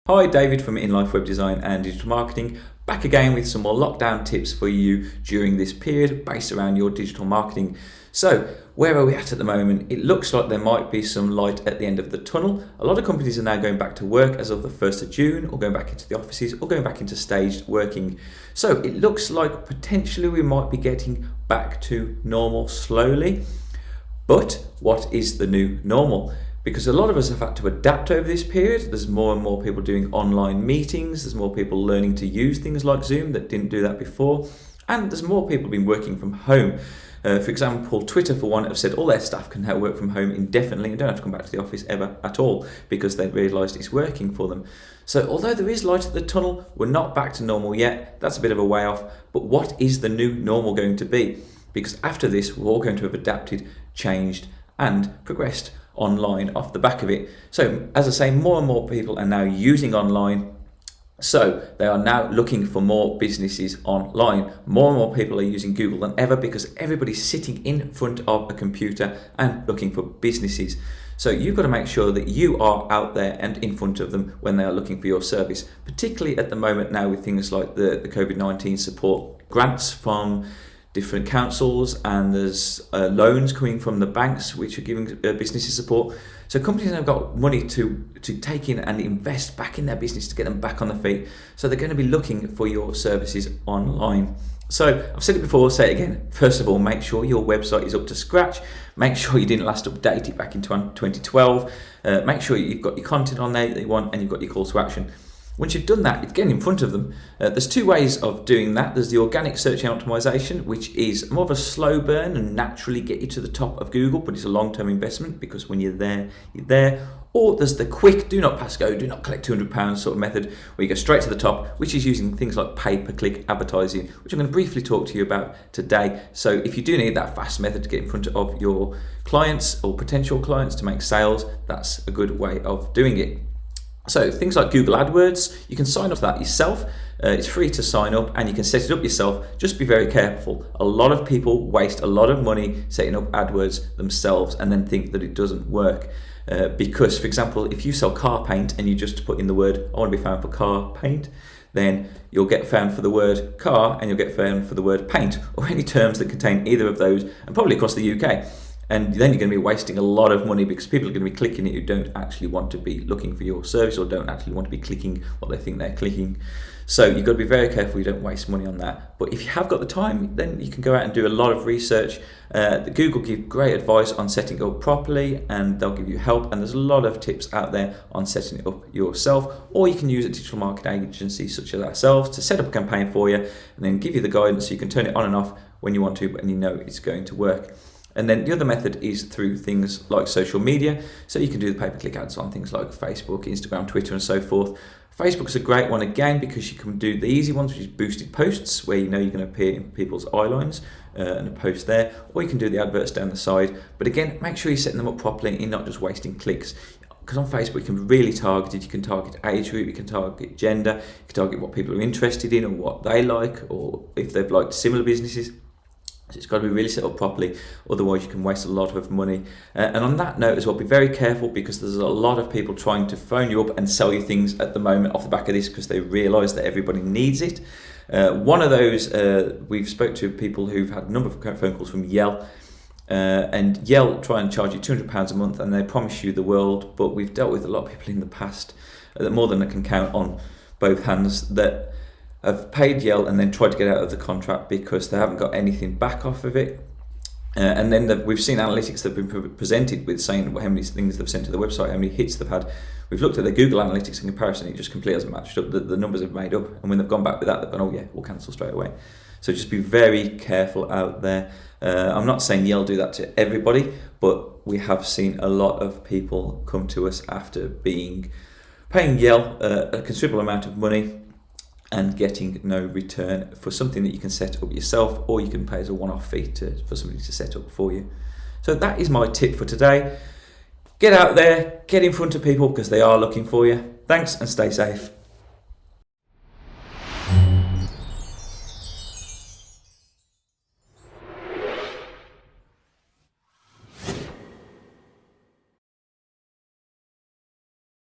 Hi, David from In Life Web Design and Digital Marketing, back again with some more lockdown tips for you during this period based around your digital marketing. So, where are we at the moment? It looks like there might be some light at the end of the tunnel. A lot of companies are now going back to work as of the 1st of June, or going back into the offices, or going back into staged working. So, it looks like potentially we might be getting back to normal slowly. But what is the new normal? Because a lot of us have had to adapt over this period. There's more and more people doing online meetings. There's more people learning to use things like Zoom that didn't do that before. And there's more people been working from home. For example, Twitter, for one, have said all their staff can now work from home indefinitely and don't have to come back to the office ever at all because they've realised it's working for them. So although there is light at the tunnel, we're not back to normal yet. That's a bit of a way off. But what is the new normal going to be? Because after this, we're all going to have adapted, changed, and progressed online off the back of it. So as I say, more and more people are now using online. So they are now looking for more businesses online. More and more people are using Google than ever because everybody's sitting in front of a computer and looking for businesses. So you've got to make sure that you are out there and in front of them when they are looking for your service, particularly at the moment now with things like the COVID-19 support grants from different councils, and there's loans coming from the banks which are giving businesses support. So companies have got money to take in and invest back in their business to get them back on their feet. So they're going to be looking for your services online. So I've said it before, I'll say it again. First of all, make sure your website is up to scratch. Make sure you didn't last update it back in 2012. Make sure you've got your content on there that you want and you've got your call to action. Once you've done that, it's getting in front of them. There's two ways of doing that. There's the organic search and optimization, which is more of a slow burn and naturally get you to the top of Google, but it's a long-term investment because when you're there, you're there. Or there's the quick, do not pass go, do not collect £200 sort of method, where you go straight to the top, which is using things like pay-per-click advertising, which I'm going to briefly talk to you about today. So if you do need that fast method to get in front of your clients or potential clients to make sales, that's a good way of doing it. So things like Google AdWords, you can sign up for that yourself. It's free to sign up and you can set it up yourself. Just be very careful. A lot of people waste a lot of money setting up AdWords themselves and then think that it doesn't work. Because, for example, if you sell car paint and you just put in the word, I want to be found for car paint, then you'll get found for the word car and you'll get found for the word paint, or any terms that contain either of those, and probably across the UK. And then you're going to be wasting a lot of money because people are going to be clicking it who don't actually want to be looking for your service or don't actually want to be clicking what they think they're clicking. So you've got to be very careful you don't waste money on that. But if you have got the time, then you can go out and do a lot of research. Google give great advice on setting it up properly and they'll give you help. And there's a lot of tips out there on setting it up yourself. Or you can use a digital marketing agency such as ourselves to set up a campaign for you and then give you the guidance so you can turn it on and off when you want to and you know it's going to work. And then the other method is through things like social media. So you can do the pay-per-click ads on things like Facebook, Instagram, Twitter, and so forth. Facebook's a great one again because you can do the easy ones, which is boosted posts, where you know you're going to appear in people's eye lines and a post there. Or you can do the adverts down the side. But again, make sure you're setting them up properly and you're not just wasting clicks. Because on Facebook, you can be really targeted. You can target age group, you can target gender, you can target what people are interested in or what they like, or if they've liked similar businesses. So it's got to be really set up properly, otherwise you can waste a lot of money. And on that note as well, be very careful because there's a lot of people trying to phone you up and sell you things at the moment off the back of this because they realise that everybody needs it. One of those, we've spoke to people who've had a number of phone calls from Yell, and Yell try and charge you £200 a month and they promise you the world, but we've dealt with a lot of people in the past, more than I can count on both hands, that have paid Yell and then tried to get out of the contract because they haven't got anything back off of it. And then we've seen analytics that have been presented with saying how many things they've sent to the website, how many hits they've had. We've looked at their Google Analytics in comparison, it just completely hasn't matched up. The numbers have made up, and when they've gone back with that, they've gone, oh yeah, we'll cancel straight away. So just be very careful out there. I'm not saying Yell do that to everybody, but we have seen a lot of people come to us after paying Yell a considerable amount of money and getting no return for something that you can set up yourself, or you can pay as a one-off fee for somebody to set up for you. So that is my tip for today. Get out there, get in front of people because they are looking for you. Thanks and stay safe.